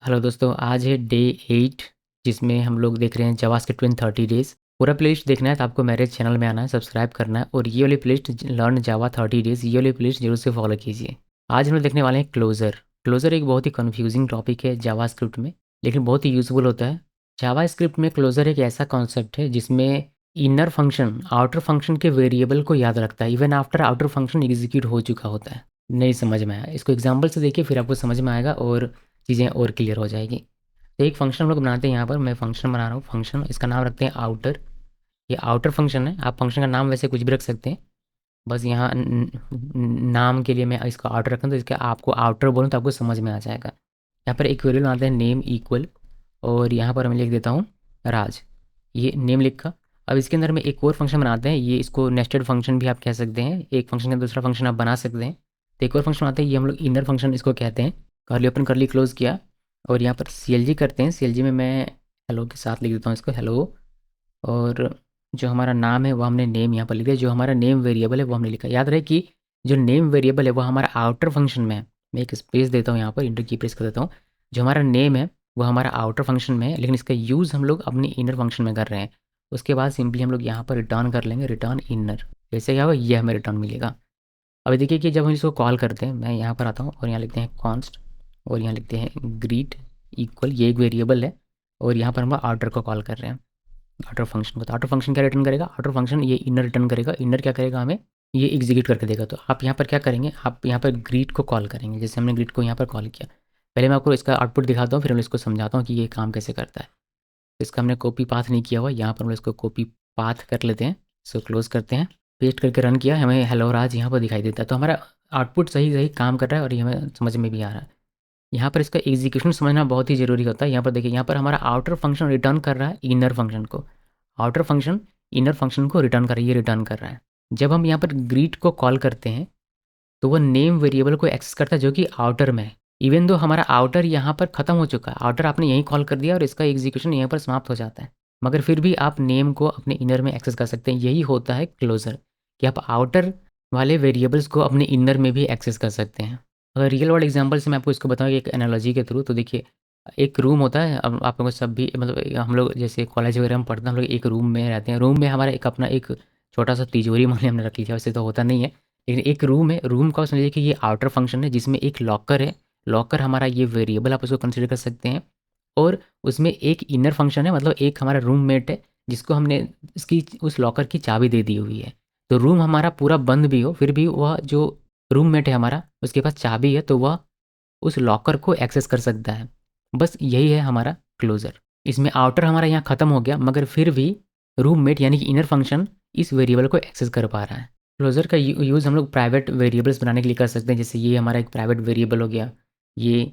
Hello दोस्तों, आज है डे 8 जिसमें हम लोग देख रहे हैं जावास्क्रिप्ट इन 30 डेज़। पूरा प्लेलिस्ट देखना है तो आपको मेरे चैनल में आना है, सब्सक्राइब करना है और ये वाली प्लेलिस्ट लर्न जावा 30 डेज़ ये वाली प्लेलिस्ट जरूर से फॉलो कीजिए। आज हम लोग देखने वाले हैं क्लोजर। क्लोजर एक बहुत ही कन्फ्यूजिंग टॉपिक है जावास्क्रिप्ट में, लेकिन बहुत ही यूज़फुल होता है। जावास्क्रिप्ट में क्लोजर एक ऐसा कॉन्सेप्ट है जिसमें इनर फंक्शन आउटर फंक्शन के वेरिएबल को याद रखता है even after outer function execute हो चुका होता है। नहीं समझ में आया, इसको एग्जाम्पल से देखिए फिर आपको समझ में आएगा और चीज़ें और क्लियर हो जाएगी। तो एक फंक्शन हम लोग बनाते हैं, यहाँ पर मैं फंक्शन बना रहा हूँ। फंक्शन इसका नाम रखते हैं आउटर। ये आउटर फंक्शन है, आप फंक्शन का नाम वैसे कुछ भी रख सकते हैं, बस यहाँ नाम के लिए मैं इसका आउटर रखता हूँ, तो इसका आपको आउटर बोलूँ तो आपको समझ में आ जाएगा। यहाँ पर एक वेरिएबल बनाते हैं नेम इक्वल, और यहाँ पर मैं लिख देता हूँ राज। ये नेम लिखा। अब इसके अंदर में एक और फंक्शन बनाते हैं, ये इसको नेस्टेड फंक्शन भी आप कह सकते हैं, एक फंक्शन का दूसरा फंक्शन आप बना सकते हैं। तो एक और फंक्शन बनाते हैं, ये हम लोग इनर फंक्शन इसको कहते हैं। करली ओपन करली क्लोज किया और यहाँ पर सी करते हैं। सी में मैं हेलो के साथ लिख देता हूँ इसको हेलो, और जो हमारा नाम है वो हमने नेम यहाँ पर लिख दिया। जो हमारा नेम वेरिएबल है वो हमने लिखा। याद रहे कि जो नेम वेरिएबल है वो हमारा आउटर फंक्शन में है। मैं एक स्पेस देता हूँ यहाँ पर, इंटर की प्रेस कर देता हूँ। जो हमारा नेम है वो हमारा आउटर फंक्शन में है, लेकिन इसका यूज़ हम लोग अपनी इनर फंक्शन में कर रहे हैं। उसके बाद सिंपली हम लोग यहाँ पर रिटर्न कर लेंगे, रिटर्न इनर। जैसे क्या होगा, ये हमें रिटर्न मिलेगा। अभी देखिए कि जब हम इसको कॉल करते हैं, मैं यहाँ पर आता हूँ और यहाँ लिखते हैं कॉन्स्ट, और यहाँ लिखते हैं ग्रीट इक्वल, ये एक वेरिएबल है और यहाँ पर हम आउटर को कॉल कर रहे हैं, आउटर फंक्शन को। तो आउटर फंक्शन क्या रिटर्न करेगा, आउटर फंक्शन ये इनर रिटर्न करेगा। इनर क्या करेगा, हमें ये एग्जीक्यूट करके देगा। तो आप यहाँ पर क्या करेंगे, आप यहाँ पर ग्रीट को कॉल करेंगे, जैसे हमने ग्रीट को यहाँ पर कॉल किया। पहले मैं आपको इसका आउटपुट दिखाता हूँ, फिर हम इसको समझाता हूँ कि ये काम कैसे करता है। तो इसका हमने कॉपी पाथ नहीं किया हुआ, यहाँ पर हम इसको कॉपी पाथ कर लेते हैं। इसको क्लोज करते हैं, पेस्ट करके रन किया, हमें हेलो राज यहाँ पर दिखाई देता है। तो हमारा आउटपुट सही सही काम कर रहा है और ये हमें समझ में भी आ रहा है। यहाँ पर इसका एग्जीक्यूशन समझना बहुत ही ज़रूरी होता है। यहाँ पर देखिए, यहाँ पर हमारा आउटर फंक्शन रिटर्न कर रहा है इनर फंक्शन को, आउटर फंक्शन इनर फंक्शन को रिटर्न कर रहा है, ये रिटर्न कर रहा है। जब हम यहाँ पर ग्रीट को कॉल करते हैं तो वो नेम वेरिएबल को एक्सेस करता है जो कि आउटर में है। इवन दो हमारा आउटर यहाँ पर खत्म हो चुका है, आउटर आपने यहीं कॉल कर दिया और इसका एग्जीक्यूशन यहाँ पर समाप्त हो जाता है, मगर फिर भी आप नेम को अपने इनर में एक्सेस कर सकते हैं। यही होता है क्लोजर, कि आप आउटर वाले वेरिएबल्स को अपने इनर में भी एक्सेस कर सकते हैं। अगर रियल वर्ल्ड एग्जांपल से मैं आपको इसको बताऊँ एक एनालॉजी के थ्रू, तो देखिए एक रूम होता है। अब आप लोगों को सब भी मतलब हम लोग जैसे कॉलेज वगैरह में पढ़ते हैं, हम लोग एक रूम में रहते हैं। रूम में हमारा एक अपना एक छोटा सा तिजोरी मान लिया हमने रख लिया, वैसे तो होता नहीं है, लेकिन एक रूम है। रूम का समझिए कि ये आउटर फंक्शन है जिसमें एक लॉकर है। लॉकर हमारा ये वेरिएबल आप उसको कंसिडर कर सकते हैं, और उसमें एक इनर फंक्शन है, मतलब एक हमारा रूममेट है जिसको हमने इसकी उस लॉकर की चाबी दे दी हुई है। तो रूम हमारा पूरा बंद भी हो फिर भी वह जो रूममेट है हमारा, उसके पास चाबी है, तो वह उस लॉकर को एक्सेस कर सकता है। बस यही है हमारा क्लोजर। इसमें आउटर हमारा यहाँ ख़त्म हो गया, मगर फिर भी रूममेट यानी कि इनर फंक्शन इस वेरिएबल को एक्सेस कर पा रहा है। क्लोजर का यूज़ हम लोग प्राइवेट वेरिएबल्स बनाने के लिए कर सकते हैं, जैसे ये हमारा एक प्राइवेट वेरिएबल हो गया ये।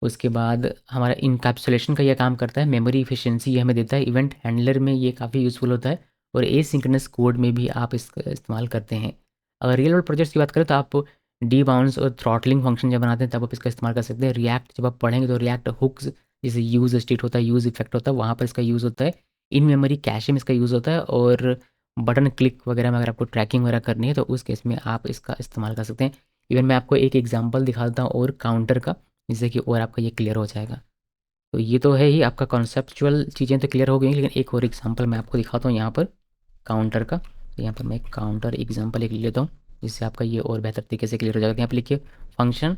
उसके बाद हमारा इनकैप्सुलेशन का ये काम करता है, मेमोरी इफिशिएंसी ये हमें देता है। इवेंट हैंडलर में ये काफ़ी यूज़फुल होता है, और एसिंक्रोनस कोड में भी आप इसका इस्तेमाल करते हैं। अगर रियल वर्ल्ड प्रोजेक्ट्स की बात करें तो आप डी बाउंस और थ्रॉटलिंग फंक्शन जब बनाते हैं तब आप इसका इस्तेमाल कर सकते हैं। रिएक्ट जब आप पढ़ेंगे तो रिएक्ट हुक्स, जैसे यूज़ स्टेट होता है, यूज़ इफेक्ट होता है, वहाँ पर इसका यूज़ होता है। इन मेमोरी कैशे में इसका यूज़ होता है, और बटन क्लिक वगैरह में अगर आपको ट्रैकिंग वगैरह करनी है तो उस केस में आप इसका इस्तेमाल कर सकते हैं। इवन मैं आपको एक एग्जांपल दिखा देता हूँ और काउंटर का, जिससे कि और आपका ये क्लियर हो जाएगा। तो ये तो है ही, आपका कॉन्सेप्चुअल चीज़ें तो क्लियर हो गई, लेकिन एक और एग्जांपल मैं आपको दिखाता हूँ यहाँ पर काउंटर का। तो यहाँ पर मैं काउंटर एग्जांपल एक ले लेता हूँ, जिससे आपका ये और बेहतर तरीके से क्लियर हो जाएगा। तो यहाँ पे लिखिए फंक्शन,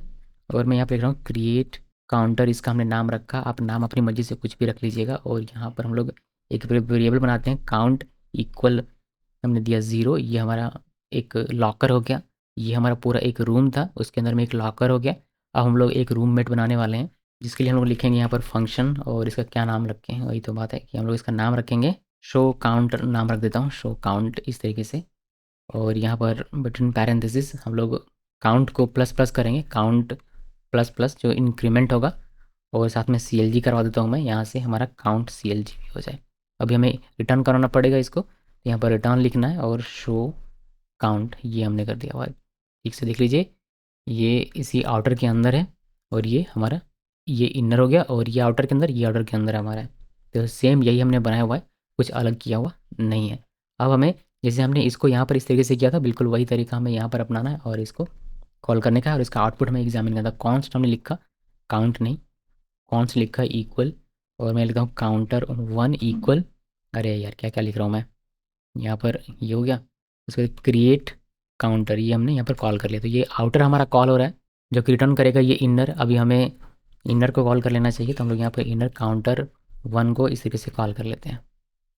और मैं यहाँ पे लिख रहा हूँ क्रिएट काउंटर। इसका हमने नाम रखा, आप नाम अपनी मर्जी से कुछ भी रख लीजिएगा। और यहाँ पर हम लोग एक वेरिएबल बनाते हैं काउंट इक्वल, हमने दिया 0। ये हमारा एक लॉकर हो गया, ये हमारा पूरा एक रूम था उसके अंदर में एक लॉकर हो गया। अब हम लोग एक रूममेट बनाने वाले हैं, जिसके लिए हम लोग लिखेंगे यहाँ पर फंक्शन, और इसका क्या नाम रखें, वही तो बात है कि हम लोग इसका नाम रखेंगे शो काउंट, नाम रख देता हूँ शो काउंट इस तरीके से। और यहाँ पर बिटवीन पैरेंथेसिस हम लोग काउंट को प्लस प्लस करेंगे, काउंट प्लस प्लस जो इंक्रीमेंट होगा, और साथ में CLG करवा देता हूँ मैं यहाँ से, हमारा काउंट CLG भी हो जाए। अभी हमें रिटर्न कराना पड़ेगा इसको, तो यहाँ पर रिटर्न लिखना है और शो काउंट ये हमने कर दिया हुआ है। ठीक से देख लीजिए, ये इसी आउटर के अंदर है, और ये हमारा ये इनर हो गया, और ये आउटर के अंदर, ये आउटर के अंदर हमारा है। तो सेम यही हमने बनाया हुआ है, कुछ अलग किया हुआ नहीं है। अब हमें जैसे हमने इसको यहाँ पर इस तरीके से किया था, बिल्कुल वही तरीका हमें यहाँ पर अपनाना है और इसको कॉल करने का है, और इसका आउटपुट हमें एग्जामिन करना था। कॉन्स्ट हमने लिखा, काउंट नहीं, कॉन्स लिखा इक्वल, और मैं लिखता हूँ काउंटर 1 इक्वल, अरे यार क्या क्या लिख रहा हूँ मैं, यहाँ पर ये हो गया। उसके बाद क्रिएट काउंटर, ये हमने यहाँ पर कॉल कर लिया, तो ये आउटर हमारा कॉल हो रहा है। जो कि रिटर्न करेगा ये इनर, अभी हमें इनर को कॉल कर लेना चाहिए, तो हम लोग यहाँ पर इनर काउंटर 1 को इस तरीके से कॉल कर लेते हैं।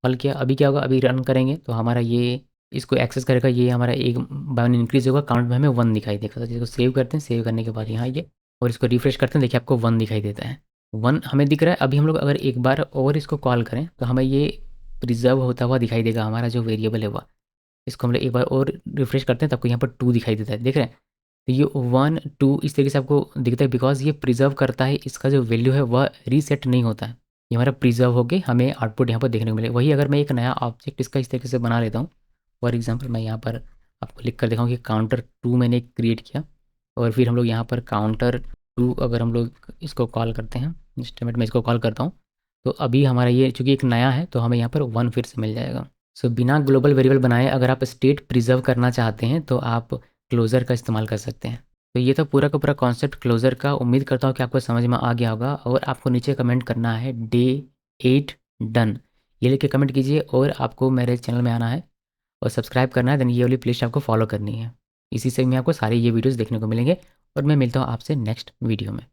कॉल किया, अभी क्या होगा, अभी रन करेंगे तो हमारा ये इसको एक्सेस करेगा, ये हमारा एक बाय 1 इंक्रीज होगा, काउंट में हमें 1 दिखाई देगा। तो जिसको सेव करते हैं, सेव करने के बाद यहाँ ये, और इसको रिफ्रेश करते हैं, देखिए आपको 1 दिखाई देता है, 1 हमें दिख रहा है। अभी हम लोग अगर एक बार और इसको कॉल करें तो हमें ये प्रिजर्व होता हुआ दिखाई देगा, हमारा जो वेरिएबल है वह। इसको हम लोग एक बार और रिफ्रेश करते हैं तो आपको यहाँ पर 2 दिखाई देता है, देख रहे हैं। तो ये 1 2 इस तरीके से आपको दिखता है, बिकॉज ये प्रिजर्व करता है, इसका जो वैल्यू है वह रीसेट नहीं होता है, ये हमारा प्रिजर्व होके हमें आउटपुट यहाँ पर देखने को मिले। वही अगर मैं एक नया ऑब्जेक्ट इसका इस तरीके से बना लेता हूँ, फॉर एग्जांपल मैं यहाँ पर आपको लिख कर दिखाऊँ कि काउंटर 2 मैंने क्रिएट किया, और फिर हम लोग यहाँ पर काउंटर 2 अगर हम लोग इसको कॉल करते हैं, इंस्ट्रूमेंट में इसको कॉल करता हूँ, तो अभी हमारा ये चूँकि एक नया है तो हमें यहाँ पर 1 फिर से मिल जाएगा। सो बिना ग्लोबल वेरिएबल बनाए अगर आप स्टेट प्रिजर्व करना चाहते हैं तो आप क्लोजर का इस्तेमाल कर सकते हैं। तो ये था पूरा का पूरा कॉन्सेप्ट क्लोजर का। उम्मीद करता हूँ कि आपको समझ में आ गया होगा, और आपको नीचे कमेंट करना है डे 8 डन, ये लिख के कमेंट कीजिए, और आपको मेरे चैनल में आना है और सब्सक्राइब करना है, देन ये वाली प्लेलिस्ट आपको फॉलो करनी है। इसी से में आपको सारे ये वीडियोस देखने को मिलेंगे, और मैं मिलता हूँ आपसे नेक्स्ट वीडियो में।